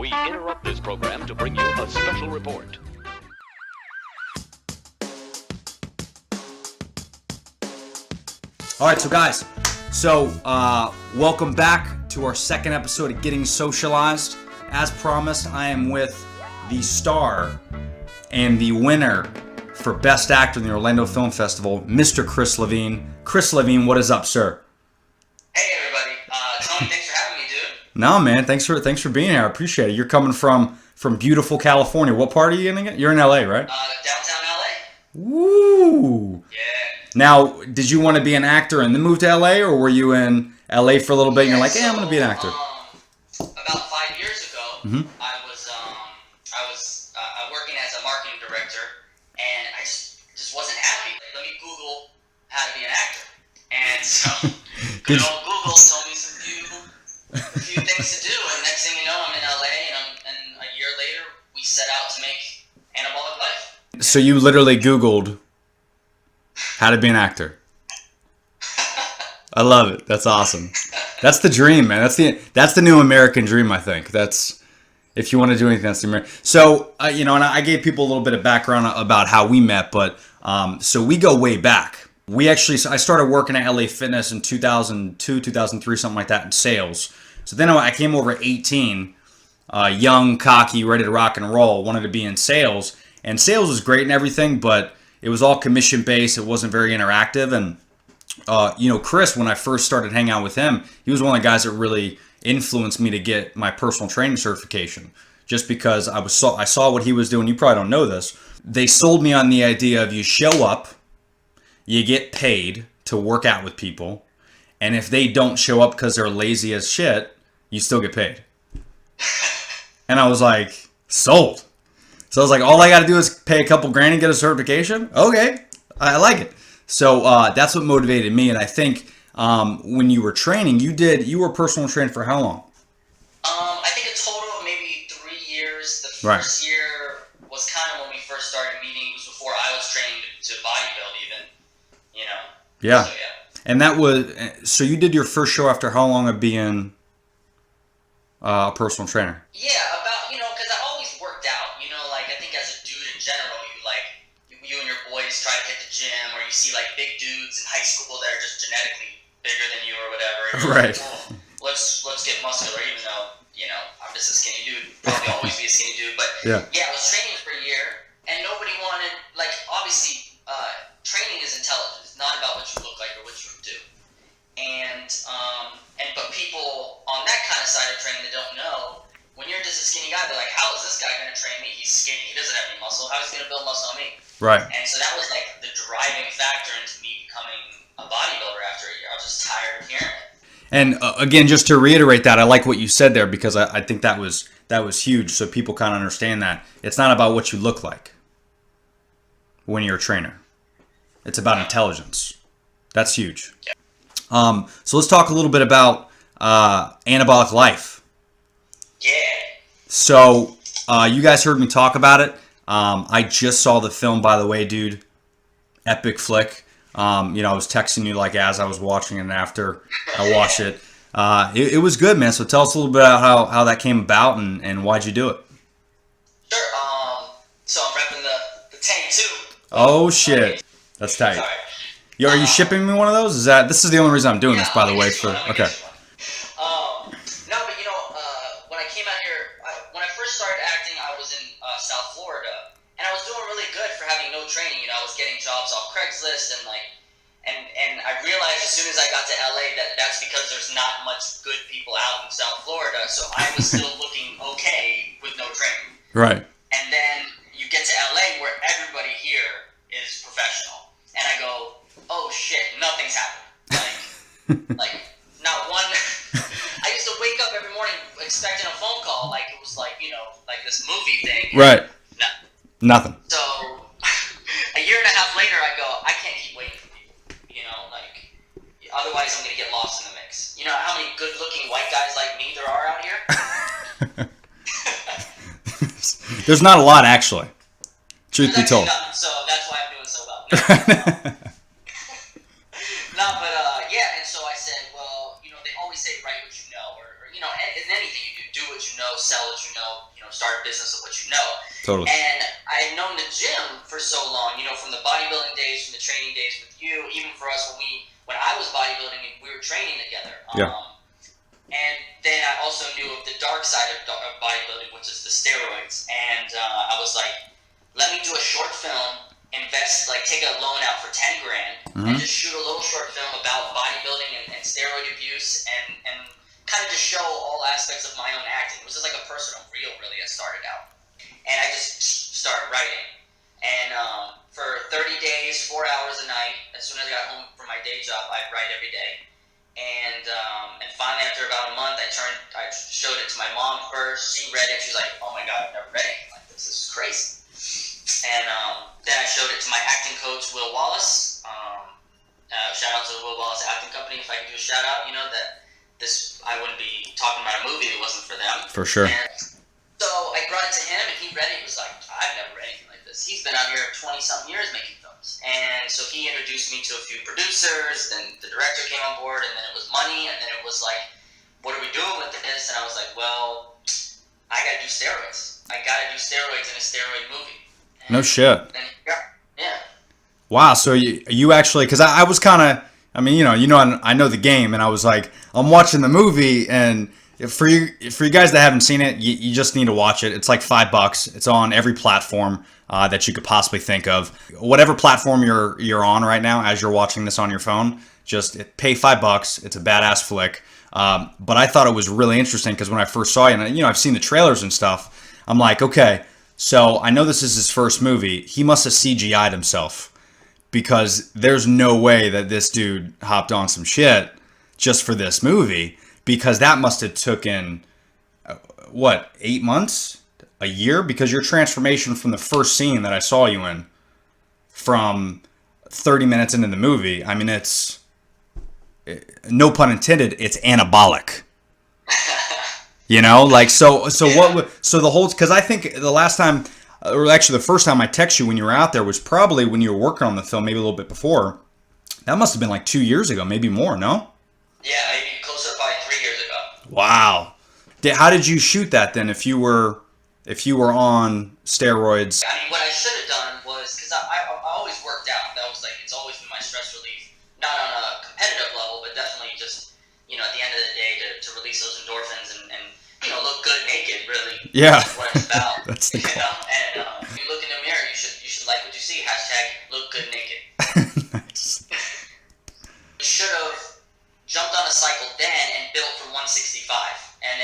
We interrupt this program to bring you a special report. All right, so guys, welcome back to our second episode of Getting Socialized. As promised, I am with the star and the winner for Best Actor in the Orlando Film Festival, Mr. Chris Levine. Chris Levine, what is up, sir? Hey everybody, Tony, thanks for having me, dude. No, man, thanks for being here. I appreciate it. You're coming from beautiful California. What part are you in again? You're in LA, right? Downtown LA. Woo! Yeah. Now, did you want to be an actor and then move to LA, or were you in LA for a little bit and you're like, I'm going to be an actor? About 5 years ago, I was working as a marketing director, and I just wasn't happy. Like, let me Google how to be an actor. And so, good old Google told me a few things to do, and next thing you know, I'm in LA, and a year later, we set out to make Anabolic Life. So you literally Googled how to be an actor. I love it. That's awesome. That's the dream, man. That's the new American dream, I think. That's, if you want to do anything, that's the American. So, and I gave people a little bit of background about how we met, but so we go way back. I started working at LA Fitness in 2002, 2003, something like that, in sales. So then I came over at 18, young, cocky, ready to rock and roll, wanted to be in sales. And sales was great and everything, but it was all commission-based. It wasn't very interactive. And, Chris, when I first started hanging out with him, he was one of the guys that really influenced me to get my personal training certification. Just because I saw what he was doing. You probably don't know this. They sold me on the idea of you show up, you get paid to work out with people, and if they don't show up because they're lazy as shit, you still get paid. And I was like, sold. So I was like, all I got to do is pay a couple grand and get a certification? Okay, I like it. So that's what motivated me. And I think when you were training, you were a personal trainer for how long? I think a total of maybe 3 years. The first year was kind of when we first started meeting. It was before I was trained to bodybuild even, Yeah. So, yeah. And that was, so you did your first show after how long of being a personal trainer? Yeah, because I always worked out. I think as a dude in general, you and your boys try to hit the gym, or you see big dudes in high school that are just genetically bigger than you or whatever. And Right. Like, let's get muscular, even though I'm just a skinny dude. Probably always be a skinny dude, but Yeah, I was training for a year, and nobody wanted obviously training is intelligence. It's not about what you look like or what you do. But people on that kind of side of training that don't know, when you're just a skinny guy, they're like, how is this guy going to train me? He's skinny. He doesn't have any muscle. How is he going to build muscle on me? right. And so that was the driving factor into me becoming a bodybuilder after a year. I was just tired of hearing it. And again, just to reiterate that, I like what you said there, because I think that was huge, so people kind of understand that. It's not about what you look like when you're a trainer. It's about intelligence. That's huge. Yeah. So let's talk a little bit about Anabolic Life. Yeah. So you guys heard me talk about it. I just saw the film, by the way, dude. Epic flick. I was texting you as I was watching it and after I watched it. It was good, man. So tell us a little bit about how that came about and why'd you do it. Sure. So I'm repping the tank too. Oh shit, that's tight. Sorry. Yo, are you shipping me one of those? This is the only reason I'm doing this, by the way. Okay. No, but when I came out here, when I first started acting, I was in South Florida, and I was doing really good for having no training. I was getting jobs off Craigslist, and I realized as soon as I got to LA that's because there's not much good people out in South Florida, so I was still looking okay with no training. Right. And then you get to LA where everybody here is professional, and I go, oh shit, nothing's happened. Like not one. I used to wake up every morning expecting a phone call, like it was like this movie thing. Right. No. Nothing. So a year and a half later, I go, I can't keep waiting for people. Otherwise I'm gonna get lost in the mix. You know how many good-looking white guys like me there are out here? There's not a lot, actually. Truth be told. None, so that's why I'm doing so well. and so I said, well, they always say write what you know, or in anything you do what you know, sell what you know, start a business with what you know. Totally. And I had known the gym for so long, from the bodybuilding days, from the training days with you, even for us when I was bodybuilding and we were training together. Yeah. And then I also knew of the dark side of bodybuilding, which is the steroids. And I was like, let me do a short film, take a loan out for $10,000, and just shoot a little short film about bodybuilding and steroid abuse, and kind of just show all aspects of my own acting. It was just like a personal reel, really. I started out, and I just started writing. And for 30 days, 4 hours a night, as soon as I got home from my day job, I'd write every day. And finally, after about a month, I showed it to my mom first. She read it. She was like, "Oh my God, I've never read anything like this. This is crazy." And then I showed it to my acting coach, Will Wallace. Shout out to the Will Wallace Acting Company. If I can do a shout out, I wouldn't be talking about a movie if it wasn't for them. For sure. And so I brought it to him, and he read it. He was like, "I've never read anything like this." He's been out here 20-something years making films. And so he introduced me to a few producers, then the director came on board, and then it was money, and then it was like, what are we doing with this? And I was like, well, I gotta do steroids. I gotta do steroids in a steroid movie. And no shit. Yeah. Wow, so you actually, because I was kind of, I know the game, and I was like, I'm watching the movie, and for you guys that haven't seen it, you just need to watch it. It's like $5. It's on every platform that you could possibly think of. Whatever platform you're on right now, as you're watching this on your phone, just pay $5. It's a badass flick. But I thought it was really interesting because when I first saw it, and I've seen the trailers and stuff, I'm like, okay, so I know this is his first movie. He must have CGI'd himself, because there's no way that this dude hopped on some shit just for this movie, because that must have taken, 8 months? A year? Because your transformation from the first scene that I saw you in, from 30 minutes into the movie, it's, no pun intended, it's anabolic. So the whole, because I think the last time, or actually the first time I texted you when you were out there was probably when you were working on the film, maybe a little bit before. That must have been like 2 years ago, maybe more, no? Yeah, maybe closer to probably 3 years ago. Wow. How did you shoot that then if you were on steroids? What I should have done was, because I always worked out. That was it's always been my stress relief. Not on a competitive level, but definitely just, at the end of the day to release those endorphins and look good naked, really. Yeah. That's what it's about. That's the goal. And if you look in the mirror, you should like what you see. # look good naked. Nice. You should have jumped on a cycle then and built from 165, and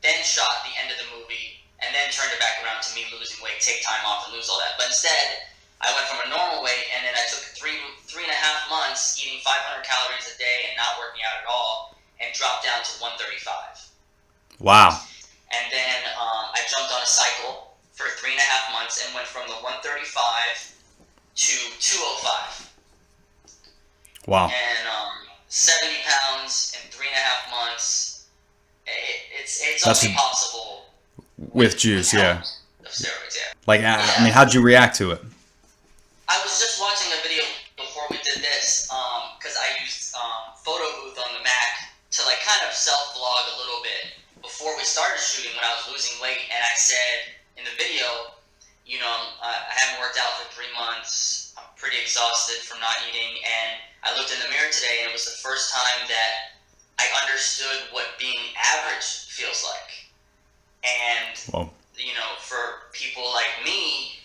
then shot the end of the movie, and then turned it back around to me losing weight, take time off, and lose all that. But instead, I went from a normal weight, and then I took 3.5 months eating 500 calories a day and not working out at all, and dropped down to 135. Wow. And then I jumped on a cycle for 3.5 months and went from the 135 to 205. Wow. And 70 pounds in 3.5 months. It's That's only possible with juice, yeah. Of steroids, yeah. How'd you react to it? I was just watching a video before we did this, because I used Photo Booth on the Mac to kind of self-vlog a little bit before we started shooting when I was losing weight, and I said in the video, I haven't worked out for 3 months. I'm pretty exhausted from not eating, and I looked in the mirror today, and it was the first time that I understood what being average feels like. And Whoa. for people like me,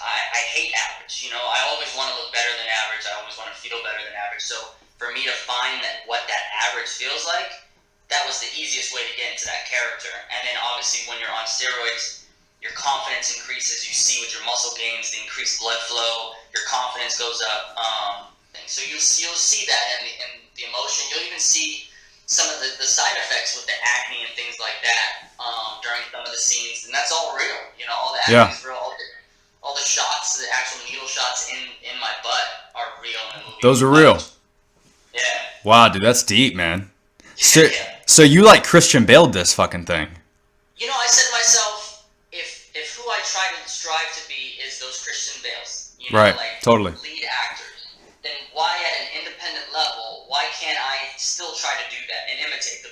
I hate average. I always want to look better than average. I always want to feel better than average. So for me to find what that average feels like, that was the easiest way to get into that character. And then obviously when you're on steroids, your confidence increases. You see with your muscle gains, the increased blood flow, your confidence goes up. So you'll see that in the emotion. You'll even see some of the side effects with the acne and things like that during some of the scenes. And that's all real. All the acne is real. All the shots, the actual needle shots in my butt are real in the movie. Those are real. Yeah. Wow, dude, that's deep, man. Yeah. So you Christian Bale this fucking thing? I said to myself, if who I try to strive to be is those Christian Bales, right? Totally. Lead actors, then why at an independent level, why can't I still try to do that and imitate the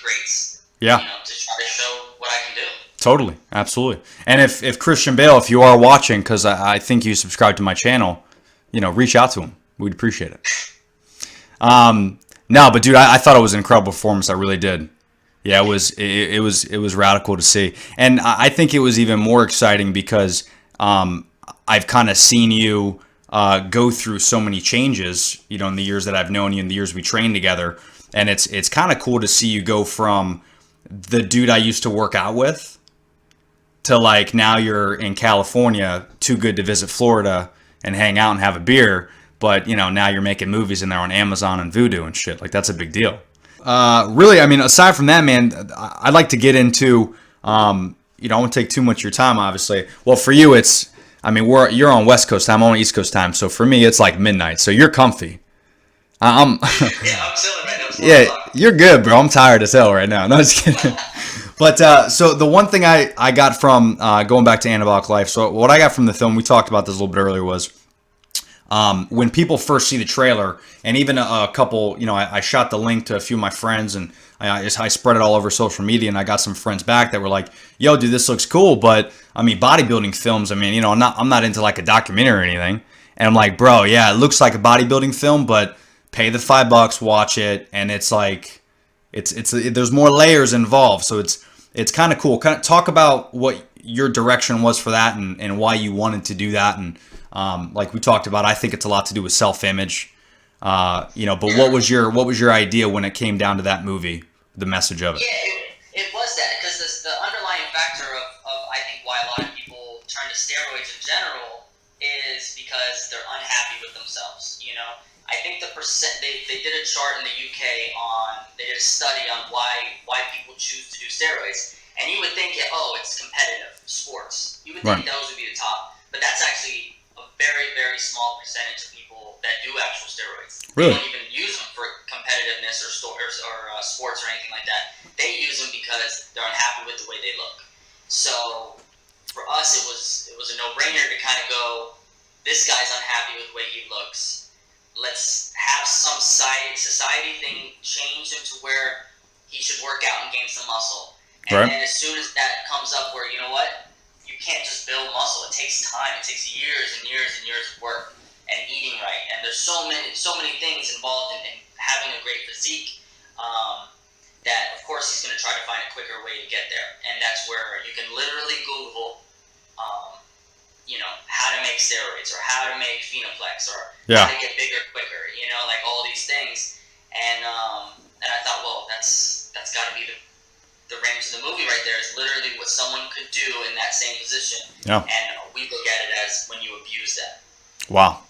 greats? Yeah. To try to show what I can do. Totally, absolutely. And if Christian Bale, if you are watching, because I think you subscribe to my channel, reach out to him. We'd appreciate it. No, but dude, I thought it was an incredible performance. I really did. Yeah, it was radical to see, and I think it was even more exciting because I've kind of seen you go through so many changes, in the years that I've known you and the years we trained together, and it's kind of cool to see you go from the dude I used to work out with to like now you're in California, too good to visit Florida and hang out and have a beer. But, now you're making movies and they're on Amazon and Vudu and shit. Like, that's a big deal. Really, I mean, aside from that, man, I'd like to get into, I won't take too much of your time, obviously. Well, for you, you're on West Coast time, I'm on East Coast time. So for me, it's like midnight. So you're comfy. Yeah, I'm chilling right now. Yeah, you're good, bro. I'm tired as hell right now. No, just kidding. But so the one thing I got from going back to Anabolic Life, so what I got from the film, we talked about this a little bit earlier, was when people first see the trailer, and even a couple, I shot the link to a few of my friends, and I spread it all over social media, and I got some friends back that were like, "Yo, dude, this looks cool," but I mean, bodybuilding films. I mean, I'm not into like a documentary or anything, and I'm like, bro, yeah, it looks like a bodybuilding film, but pay the $5, watch it, and it's like, there's more layers involved, so it's kind of cool. Kind of talk about what your direction was for that, and why you wanted to do that, and like we talked about, I think it's a lot to do with self-image, but what was your idea when it came down to that movie, the message of it? Yeah, it was that, because the underlying factor of I think why a lot of people turn to steroids in general is because they're unhappy with themselves. I think the percent they did a chart in the UK they did a study on why people choose to do steroids, and you would think, it's competitive sports. You would think those would be the top, but that's actually a very, very small percentage of people that do actual steroids. Really? They don't even use them for competitiveness or sports or anything like that. They use them because they're unhappy with the way they look. So for us, it was a no-brainer to kind of go, this guy's unhappy with the way he looks. Let's have some society thing change him to where he should work out and gain some muscle. And then as soon as that comes up where, you can't just build muscle. It takes time. It takes years and years and years of work and eating right. And there's so many things involved in having a great physique that, of course, he's going to try to find a quicker way to get there. And that's where you can literally Google, how to make steroids or how to make Phenoplex or how to get bigger quicker, like all these things. And I thought, well, that's got to be the range of the movie right there, is literally what someone could do in that same position. Yeah. And we look at it as when you abuse that. Wow.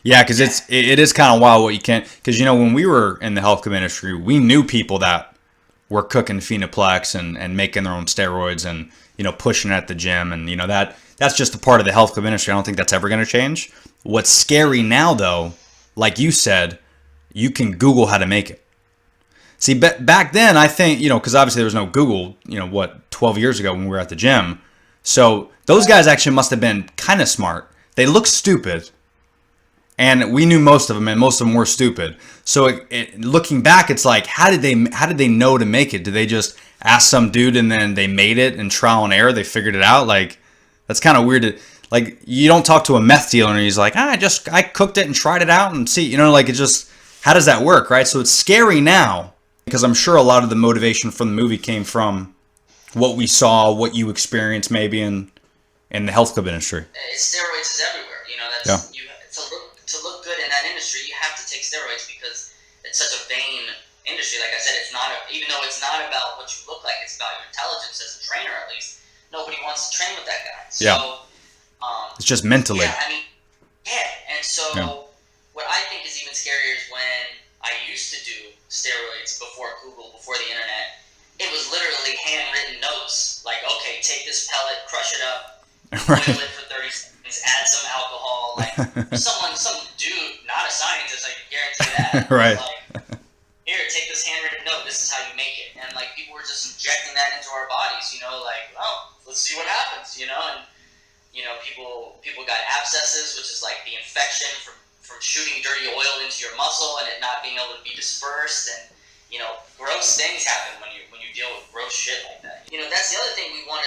Yeah, because it is kind of wild what you can, because when we were in the health club industry, we knew people that were cooking Phenoplex and making their own steroids and pushing it at the gym, and that's just a part of the health club industry. I don't think that's ever going to change. What's scary now, though, like you said, you can Google how to make it. See, back then, I think, because obviously there was no Google, 12 years ago when we were at the gym. So those guys actually must have been kind of smart. They look stupid, and we knew most of them, and most of them were stupid. So looking back, it's like, how did they know to make it? Did they just ask some dude and then they made it, and trial and error, they figured it out? Like, that's kind of weird. Like, you don't talk to a meth dealer and he's like, I cooked it and tried it out and see, it just, how does that work, right? So it's scary now, because I'm sure a lot of the motivation from the movie came from what we saw, what you experienced maybe in the health club industry. Steroids is everywhere. To look good in that industry, you have to take steroids because it's such a vain industry. Like I said, even though it's not about what you look like, it's about your intelligence as a trainer, at least. Nobody wants to train with that guy. So, it's just mentally. And so what I think is even scarier is when I used to do steroids before Google, before the internet, it was literally handwritten notes. Like, okay, take this pellet, crush it up, boil it for 30 seconds, add some alcohol. Like, some dude, not a scientist, I can guarantee that. Right. Like, here, take this handwritten note, this is how you make it. And, like, people were just injecting that into our bodies, like, oh, let's see what happens, and, people got abscesses, which is like the infection from shooting dirty oil into your muscle and it not being able to be dispersed, and, gross things happen when you deal with gross shit like that, that's the other thing we wanted